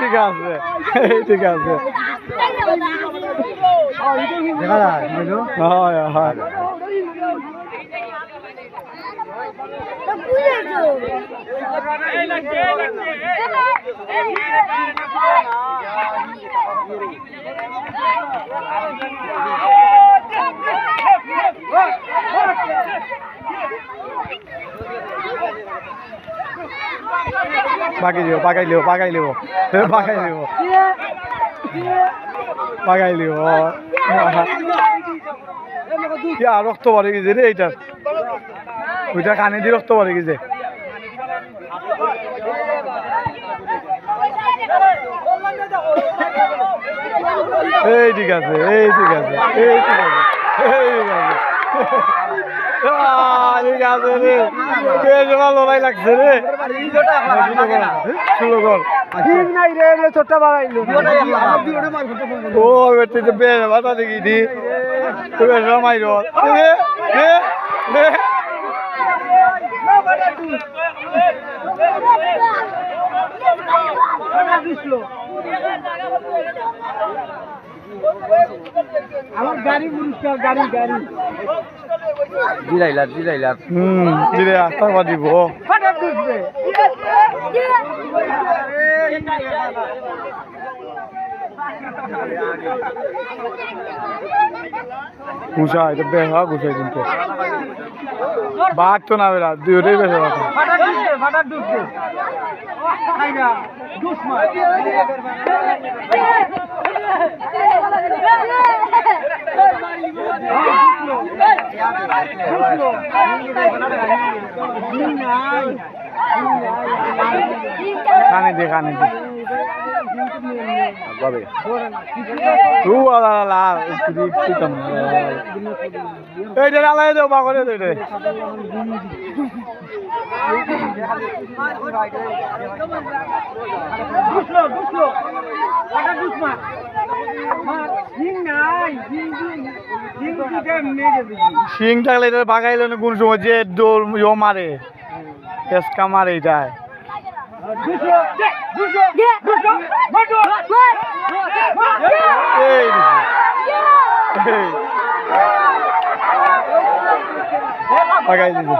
ঠিক আছে ঠিক আছে পাকাই লিব পাকাই লিব পাকাই লিব পাকাই লিব পাকাই লিব রক্ত পড়ে গেছে রে এইটার ওইটা কানে দিয়ে রক্ত পড়ে গেছে এই ঠিক আছে এই ঠিক আছে এই ঠিক আছে এই ঠিক আছে ঠিক আছে রে লড়াই লাগছে রে নাই রে ছোট্টা বাড়াইলো ও বেশ বাতা দেখি দি বেশ মাইর আমার গাড়ি গাড়ি গাড়ি জিরাইলার জিরাইলার জিরে আস্তা দিব ঘুষা এটা বেহা ঘুষাই কিন্তু বাঘ তো না বেড়া দুটোই বেশি ফাটার ডুবছে খানে দে খানে দে বাবে এইটা আলাই দেও বা করে দে শিং থাকলে এটা বাগাইল না কোন সময় যে দোল মারে এসকা মারে এটায় বাগাই দিছে